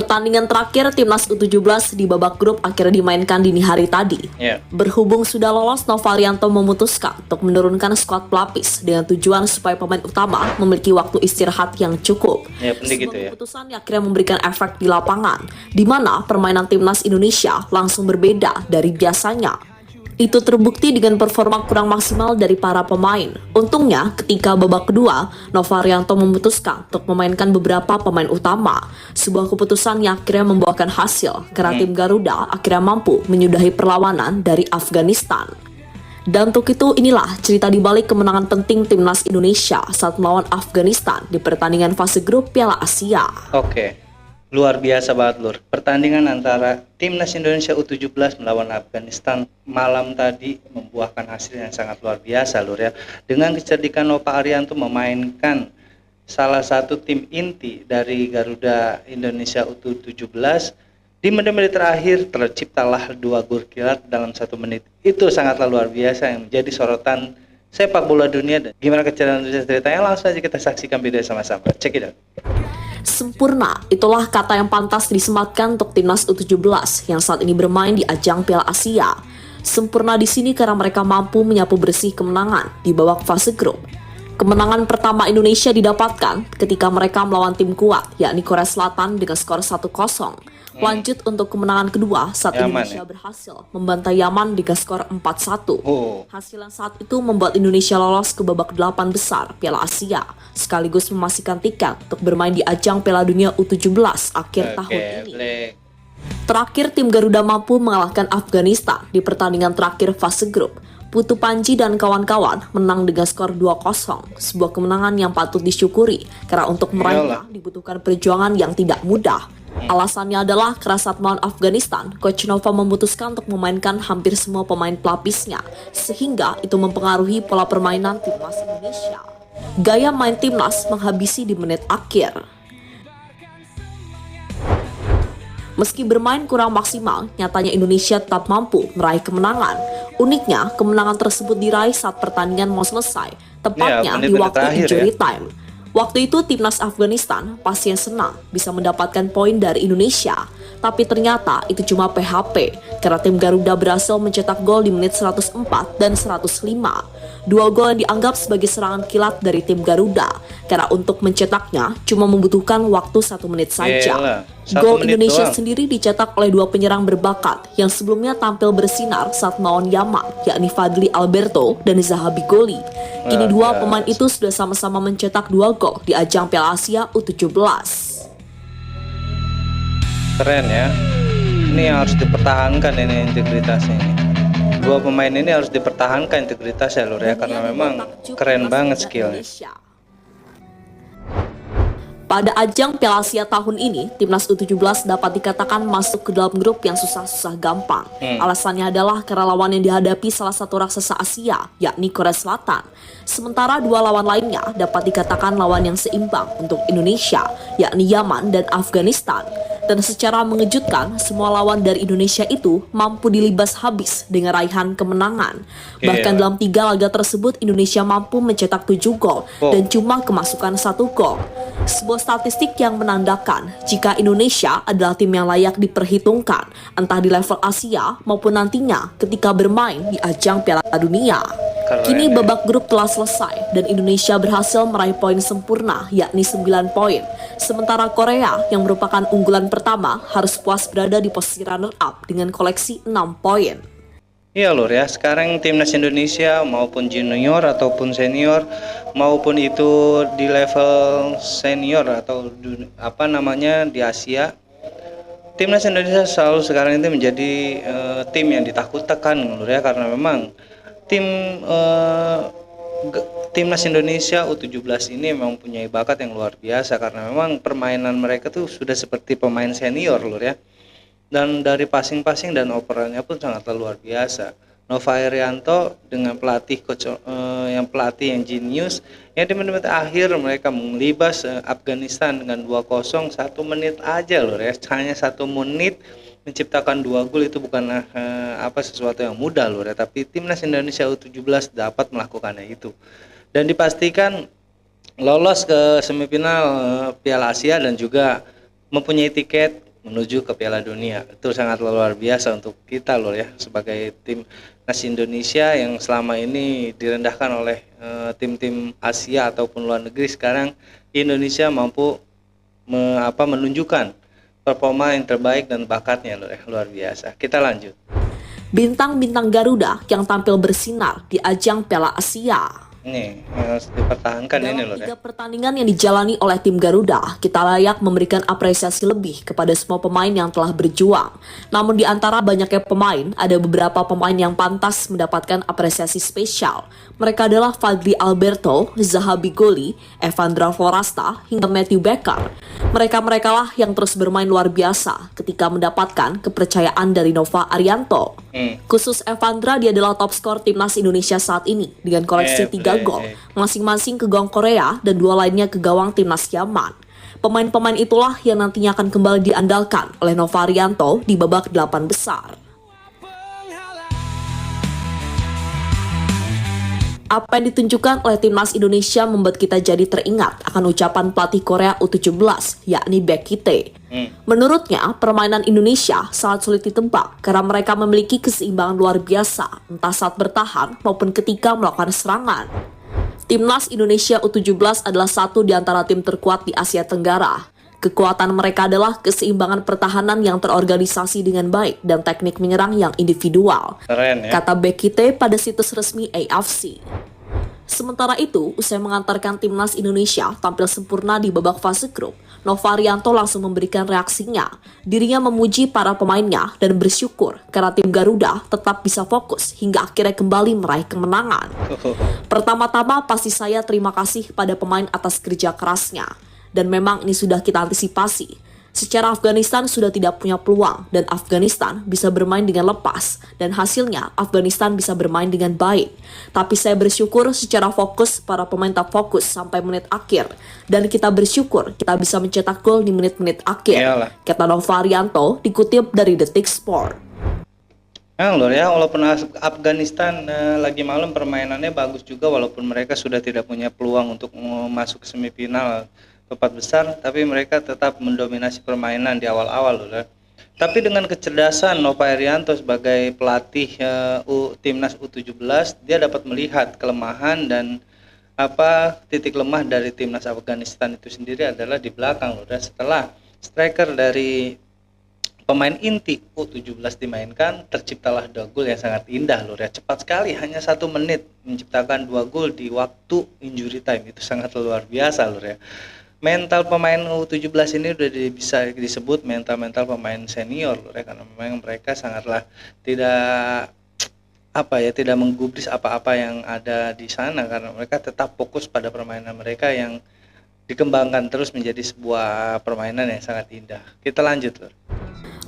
Pertandingan terakhir Timnas U17 di babak grup akhirnya dimainkan dini hari tadi. Berhubung sudah lolos, Novarianto memutuskan untuk menurunkan skuad pelapis dengan tujuan supaya pemain utama memiliki waktu istirahat yang cukup. Keputusan yang akhirnya memberikan efek di lapangan, di mana permainan Timnas Indonesia langsung berbeda dari biasanya. Itu terbukti dengan performa kurang maksimal dari para pemain. Untungnya, ketika babak kedua, Novarianto memutuskan untuk memainkan beberapa pemain utama. Sebuah keputusan yang akhirnya membuahkan hasil, karena tim Garuda akhirnya mampu menyudahi perlawanan dari Afghanistan. Dan untuk itu, inilah cerita di balik kemenangan penting Timnas Indonesia saat melawan Afghanistan di pertandingan fase grup Piala Asia. Luar biasa banget Lur. Pertandingan antara Timnas Indonesia U17 melawan Afghanistan malam tadi membuahkan hasil yang sangat luar biasa Lur ya. Dengan kecerdikan Nova Arianto memainkan salah satu tim inti dari Garuda Indonesia U17, di menit-menit terakhir terciptalah 2 gol kilat dalam 1 menit. Itu sangatlah luar biasa yang menjadi sorotan sepak bola dunia. Dan gimana kejadian ceritanya, langsung aja kita saksikan video sama-sama. Check it out. Sempurna, itulah kata yang pantas disematkan untuk Timnas U17 yang saat ini bermain di ajang Piala Asia. Sempurna di sini karena mereka mampu menyapu bersih kemenangan di babak fase grup. Kemenangan pertama Indonesia didapatkan ketika mereka melawan tim kuat, yakni Korea Selatan dengan skor 1-0. Lanjut untuk kemenangan kedua saat Indonesia berhasil membantai Yaman dengan skor 4-1. Hasil yang saat itu membuat Indonesia lolos ke babak 8 besar Piala Asia, sekaligus memastikan tiket untuk bermain di ajang Piala Dunia U17 akhir tahun ini. Terakhir, tim Garuda mampu mengalahkan Afghanistan di pertandingan terakhir fase grup. Putu Panji dan kawan-kawan menang dengan skor 2-0, sebuah kemenangan yang patut disyukuri karena untuk meraihnya dibutuhkan perjuangan yang tidak mudah. Alasannya adalah karena saat melawan Afghanistan, Coach Nova memutuskan untuk memainkan hampir semua pemain pelapisnya, sehingga itu mempengaruhi pola permainan Timnas Indonesia. Gaya main Timnas menghabisi di menit akhir. Meski bermain kurang maksimal, nyatanya Indonesia tetap mampu meraih kemenangan. Uniknya, kemenangan tersebut diraih saat pertandingan mau selesai, tepatnya di waktu injury time. Waktu itu Timnas Afghanistan pastinya senang bisa mendapatkan poin dari Indonesia, tapi ternyata itu cuma PHP karena tim Garuda berhasil mencetak gol di menit 104 dan 105. 2 gol yang dianggap sebagai serangan kilat dari tim Garuda karena untuk mencetaknya cuma membutuhkan waktu 1 menit saja. Gol Indonesia sendiri dicetak oleh 2 penyerang berbakat yang sebelumnya tampil bersinar saat melawan Yaman, yakni Fadli Alberto dan Zahabi Goli. Kini 2 pemain itu sudah sama-sama mencetak 2 gol di ajang Piala Asia U17. Keren ya. Ini harus dipertahankan ini integritasnya ini. 2 pemain ini harus dipertahankan integritasnya Lur ya, karena memang keren banget skillnya. Pada ajang Piala Asia tahun ini, Timnas U17 dapat dikatakan masuk ke dalam grup yang susah-susah gampang. Alasannya adalah karena lawan yang dihadapi salah satu raksasa Asia, yakni Korea Selatan. Sementara 2 lawan lainnya dapat dikatakan lawan yang seimbang untuk Indonesia, yakni Yaman dan Afghanistan. Dan secara mengejutkan, semua lawan dari Indonesia itu mampu dilibas habis dengan raihan kemenangan. Bahkan dalam 3 laga tersebut, Indonesia mampu mencetak 7 gol dan cuma kemasukan 1 gol. Sebuah statistik yang menandakan jika Indonesia adalah tim yang layak diperhitungkan, entah di level Asia maupun nantinya ketika bermain di ajang Piala Dunia. Kini babak grup telah selesai dan Indonesia berhasil meraih poin sempurna, yakni 9 poin. Sementara Korea yang merupakan unggulan pertama harus puas berada di posisi runner-up dengan koleksi 6 poin. Iya Lur ya, sekarang Timnas Indonesia maupun junior ataupun senior, maupun itu di level senior atau di Asia, Timnas Indonesia selalu sekarang itu menjadi tim yang ditakutkan Lur ya, karena memang Timnas Indonesia U17 ini memang punya bakat yang luar biasa, karena memang permainan mereka tuh sudah seperti pemain senior Lur ya. Dan dari passing-passing dan operannya pun sangat luar biasa. Nova Arianto dengan pelatih yang jenius, yang di menit akhir mereka melibas Afghanistan dengan 2-0 1 menit aja Lur ya. Hanya 1 menit menciptakan 2 gol itu bukanlah sesuatu yang mudah Lur ya, tapi Timnas Indonesia U17 dapat melakukannya itu. Dan dipastikan lolos ke semifinal Piala Asia dan juga mempunyai tiket menuju ke Piala Dunia. Itu sangat luar biasa untuk kita loh ya, sebagai timnas Indonesia yang selama ini direndahkan oleh tim-tim Asia ataupun luar negeri. Sekarang Indonesia mampu menunjukkan performa yang terbaik dan bakatnya loh ya, luar biasa. Kita lanjut. Bintang-bintang Garuda yang tampil bersinar di ajang Piala Asia. Ini harus dipertahankan ini Dalam loh ya. 3 pertandingan yang dijalani oleh tim Garuda, kita layak memberikan apresiasi lebih kepada semua pemain yang telah berjuang. Namun di antara banyaknya pemain, ada beberapa pemain yang pantas mendapatkan apresiasi spesial. Mereka adalah Fadli Alberto, Zahabi Goli, Evandra Forasta, hingga Matthew Becker. Mereka-mereka lah yang terus bermain luar biasa ketika mendapatkan kepercayaan dari Nova Arianto. Khusus Evandra, dia adalah top skor timnas Indonesia saat ini dengan koleksi 3 gol, masing-masing ke gawang Korea dan 2 lainnya ke gawang timnas Yaman. Pemain-pemain itulah yang nantinya akan kembali diandalkan oleh Nova Arianto di babak 8 besar. Apa yang ditunjukkan oleh timnas Indonesia membuat kita jadi teringat akan ucapan pelatih Korea U17, yakni Baek Hee-tae. Menurutnya, permainan Indonesia sangat sulit ditebak karena mereka memiliki keseimbangan luar biasa, entah saat bertahan maupun ketika melakukan serangan. Timnas Indonesia U17 adalah satu di antara tim terkuat di Asia Tenggara. Kekuatan mereka adalah keseimbangan pertahanan yang terorganisasi dengan baik dan teknik menyerang yang individual, Keren ya. kata Baek Hee-tae pada situs resmi AFC. Sementara itu, usai mengantarkan timnas Indonesia tampil sempurna di babak fase grup, Nova Arianto langsung memberikan reaksinya. Dirinya memuji para pemainnya dan bersyukur karena tim Garuda tetap bisa fokus hingga akhirnya kembali meraih kemenangan. Pertama-tama pasti saya terima kasih pada pemain atas kerja kerasnya. Dan memang ini sudah kita antisipasi. Secara Afghanistan sudah tidak punya peluang dan Afghanistan bisa bermain dengan lepas dan hasilnya Afghanistan bisa bermain dengan baik. Tapi saya bersyukur secara fokus para pemain tak fokus sampai menit akhir dan kita bersyukur kita bisa mencetak gol di menit-menit akhir. Iyalah. Kata Nova Arianto dikutip dari Detik Sport. Nah, loh ya, walaupun Afghanistan lagi malam permainannya bagus juga, walaupun mereka sudah tidak punya peluang untuk masuk ke semifinal 4 besar, tapi mereka tetap mendominasi permainan di awal-awal loh ya. Tapi dengan kecerdasan Nova Arianto sebagai pelatih timnas U17, dia dapat melihat kelemahan dan titik lemah dari timnas Afghanistan itu sendiri adalah di belakang loh ya. Setelah striker dari pemain inti U17 dimainkan, terciptalah 2 gol yang sangat indah loh ya. Cepat sekali, hanya 1 menit menciptakan 2 gol di waktu injury time. Itu sangat luar biasa loh ya. Mental pemain U17 ini udah bisa disebut mental pemain senior loh ya, karena memang mereka sangatlah tidak tidak menggubris apa-apa yang ada di sana, karena mereka tetap fokus pada permainan mereka yang dikembangkan terus menjadi sebuah permainan yang sangat indah. Kita lanjut loh.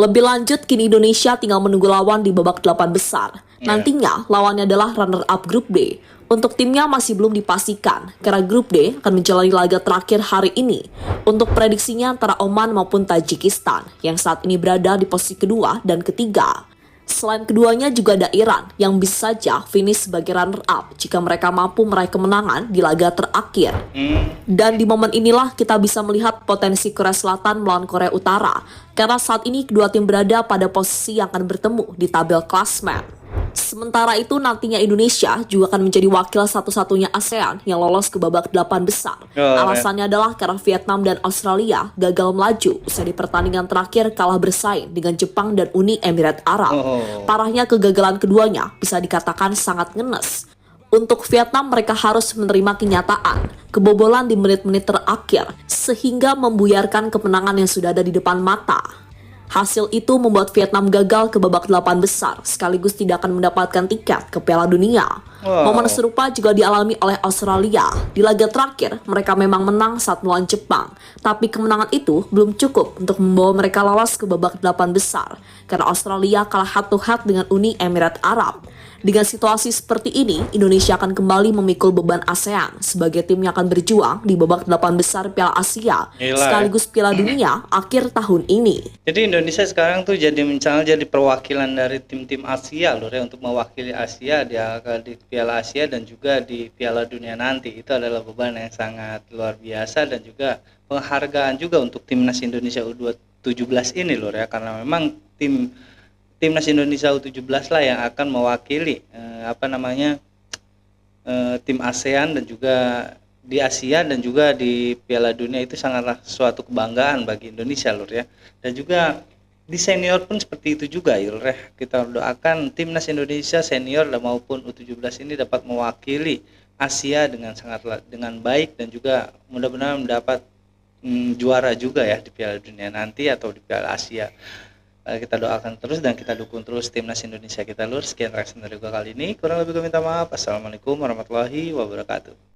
Lebih lanjut, kini Indonesia tinggal menunggu lawan di babak 8 besar. Nantinya, lawannya adalah runner-up grup D. Untuk timnya masih belum dipastikan, karena grup D akan menjalani laga terakhir hari ini. Untuk prediksinya antara Oman maupun Tajikistan, yang saat ini berada di posisi kedua dan ketiga. Selain keduanya juga ada Iran, yang bisa saja finish sebagai runner-up jika mereka mampu meraih kemenangan di laga terakhir. Dan di momen inilah kita bisa melihat potensi Korea Selatan melawan Korea Utara, karena saat ini kedua tim berada pada posisi yang akan bertemu di tabel klasmen. Sementara itu nantinya Indonesia juga akan menjadi wakil satu-satunya ASEAN yang lolos ke babak 8 besar. Alasannya adalah karena Vietnam dan Australia gagal melaju usai di pertandingan terakhir kalah bersaing dengan Jepang dan Uni Emirat Arab. Parahnya kegagalan keduanya bisa dikatakan sangat ngenes. Untuk Vietnam mereka harus menerima kenyataan kebobolan di menit-menit terakhir sehingga membuyarkan kemenangan yang sudah ada di depan mata. Hasil itu membuat Vietnam gagal ke babak 8 besar sekaligus tidak akan mendapatkan tiket ke Piala Dunia. Momen serupa juga dialami oleh Australia. Di laga terakhir, mereka memang menang saat melawan Jepang. Tapi kemenangan itu belum cukup untuk membawa mereka lolos ke babak 8 besar. Karena Australia kalah head-to-head dengan Uni Emirat Arab. Dengan situasi seperti ini, Indonesia akan kembali memikul beban ASEAN sebagai tim yang akan berjuang di babak 8 besar Piala Asia sekaligus Piala Dunia akhir tahun ini. Jadi Indonesia sekarang tuh jadi perwakilan dari tim-tim Asia loh ya, untuk mewakili Asia di Piala Asia dan juga di Piala Dunia nanti. Itu adalah beban yang sangat luar biasa dan juga penghargaan juga untuk timnas Indonesia U17 17 ini Lur ya, karena memang timnas Indonesia U17 lah yang akan mewakili tim ASEAN dan juga di Asia dan juga di Piala Dunia. Itu sangatlah suatu kebanggaan bagi Indonesia Lur ya. Dan juga di senior pun seperti itu juga ya Lur ya. Kita doakan timnas Indonesia senior dan maupun U17 ini dapat mewakili Asia dengan baik dan juga mudah-mudahan mendapat juara juga ya di Piala Dunia nanti atau di Piala Asia. Kita doakan terus dan kita dukung terus timnas Indonesia kita Lur. Sekian reaksi dari gua kali ini. Kurang lebih gua minta maaf. Assalamualaikum warahmatullahi wabarakatuh.